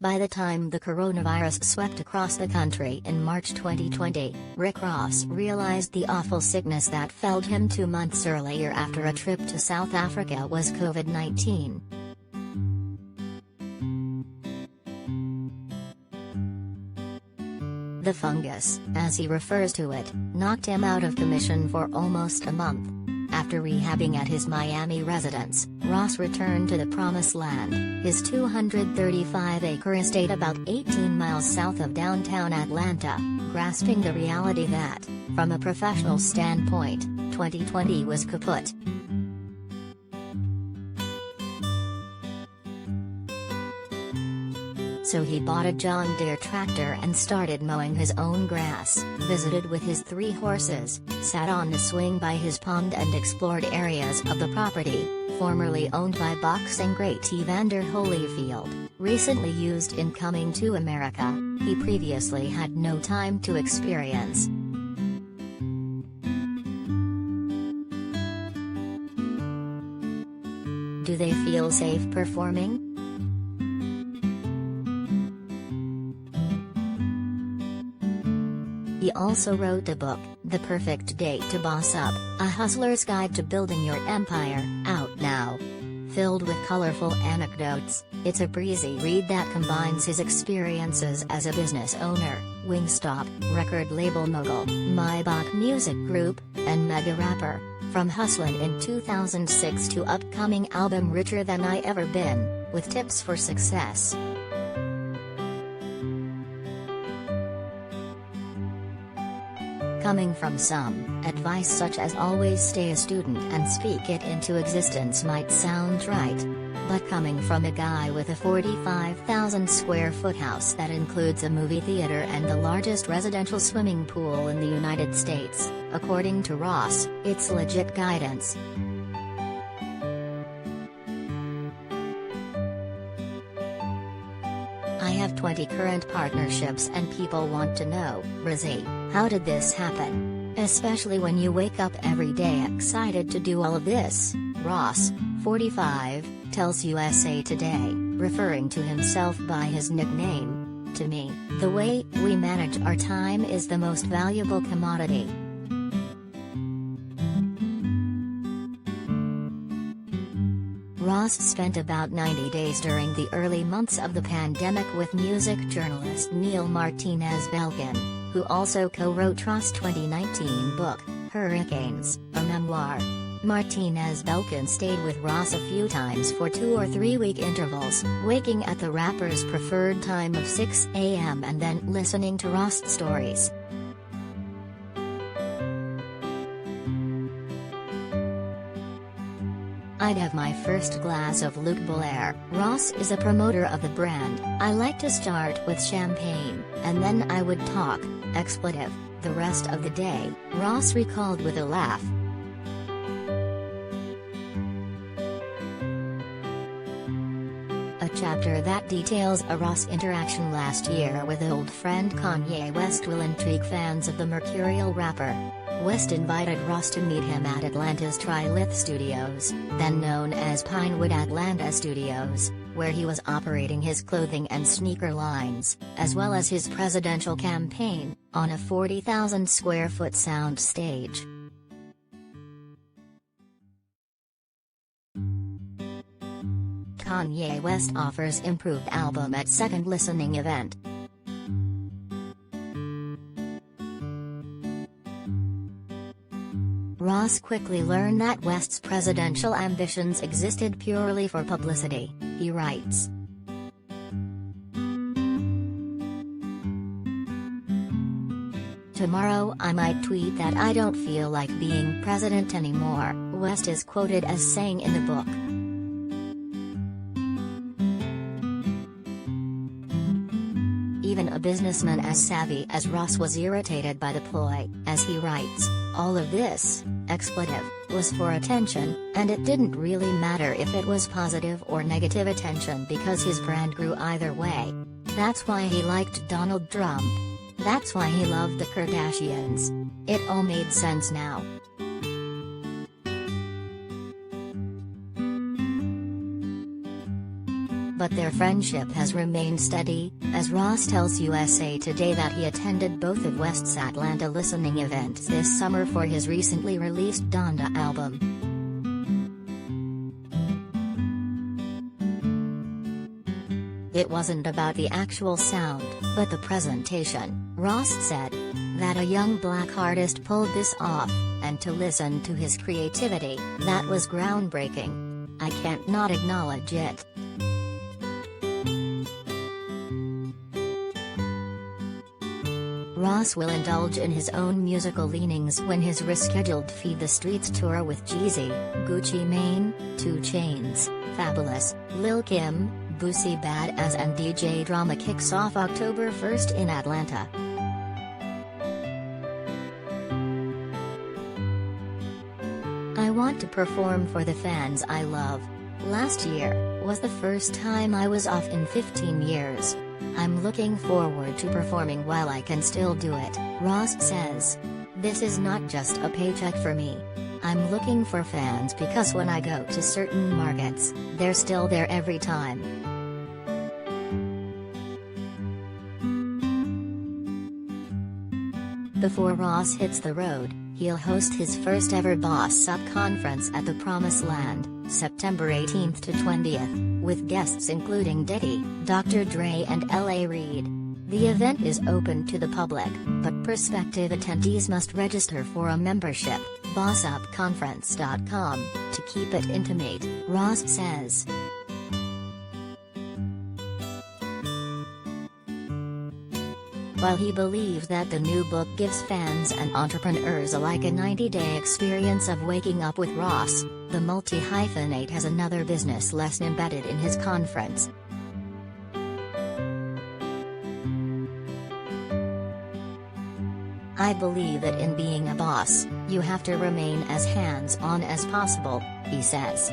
By the time the coronavirus swept across the country in March 2020, Rick Ross realized the awful sickness that felled him 2 months earlier after a trip to South Africa was COVID-19. The fungus, as he refers to it, knocked him out of commission for almost a month. After rehabbing at his Miami residence, Ross returned to the Promised Land, his 235-acre estate about 18 miles south of downtown Atlanta, grasping the reality that, from a professional standpoint, 2020 was kaput. So he bought a John Deere tractor and started mowing his own grass, visited with his 3 horses, sat on the swing by his pond and explored areas of the property, formerly owned by boxing great Evander Holyfield, recently used in Coming to America, he previously had no time to experience. Do they feel safe performing? He also wrote a book, The Perfect Date to Boss Up, A Hustler's Guide to Building Your Empire, out now. Filled with colorful anecdotes, it's a breezy read that combines his experiences as a business owner, Wingstop, record label mogul, Maybach Music Group, and mega rapper, from hustlin' in 2006 to upcoming album Richer Than I Ever Been, with tips for success. Coming from some, advice such as always stay a student and speak it into existence might sound right. But coming from a guy with a 45,000 square foot house that includes a movie theater and the largest residential swimming pool in the United States, according to Ross, it's legit guidance. I have 20 current partnerships and people want to know, Rizzy, how did this happen? Especially when you wake up every day excited to do all of this, Ross, 45, tells USA Today, referring to himself by his nickname. To me, the way we manage our time is the most valuable commodity. Ross spent about 90 days during the early months of the pandemic with music journalist Neil Martinez-Belkin, who also co-wrote Ross' 2019 book, Hurricanes, a memoir. Martinez-Belkin stayed with Ross a few times for 2 or 3 week intervals, waking at the rapper's preferred time of 6 a.m. and then listening to Ross' stories. I'd have my first glass of Luc Belaire. Ross is a promoter of the brand. I like to start with champagne, and then I would talk, expletive, the rest of the day, Ross recalled with a laugh. A chapter that details a Ross interaction last year with old friend Kanye West will intrigue fans of the mercurial rapper. West invited Ross to meet him at Atlanta's Trilith Studios, then known as Pinewood Atlanta Studios, where he was operating his clothing and sneaker lines, as well as his presidential campaign, on a 40,000 square foot sound stage. Kanye West offers improved album at second listening event. Ross quickly learned that West's presidential ambitions existed purely for publicity, he writes. Tomorrow I might tweet that I don't feel like being president anymore, West is quoted as saying in the book. Even a businessman as savvy as Ross was irritated by the ploy, as he writes, all of this, expletive, was for attention, and it didn't really matter if it was positive or negative attention because his brand grew either way. That's why he liked Donald Trump. That's why he loved the Kardashians. It all made sense now. but their friendship has remained steady, as Ross tells USA Today that he attended both of West's Atlanta listening events this summer for his recently released Donda album. It wasn't about the actual sound, but the presentation, Ross said. That a young black artist pulled this off, and to listen to his creativity, that was groundbreaking. I can't not acknowledge it. Ross will indulge in his own musical leanings when his rescheduled Feed the Streets tour with Jeezy, Gucci Mane, 2 Chainz, Fabulous, Lil Kim, Boosie Badass and DJ Drama kicks off October 1st in Atlanta. I want to perform for the fans I love. Last year was the first time I was off in 15 years. I'm looking forward to performing while I can still do it, Ross says. This is not just a paycheck for me. I'm looking for fans because when I go to certain markets, they're still there every time. Before Ross hits the road, he'll host his first ever Boss Up conference at the Promised Land, September 18th to 20th, with guests including Diddy, Dr. Dre and L.A. Reid. The event is open to the public, but prospective attendees must register for a membership, bossupconference.com, to keep it intimate, Ross says. While he believes that the new book gives fans and entrepreneurs alike a 90-day experience of waking up with Ross, the multi-hyphenate has another business lesson embedded in his conference. I believe that in being a boss, you have to remain as hands-on as possible, he says.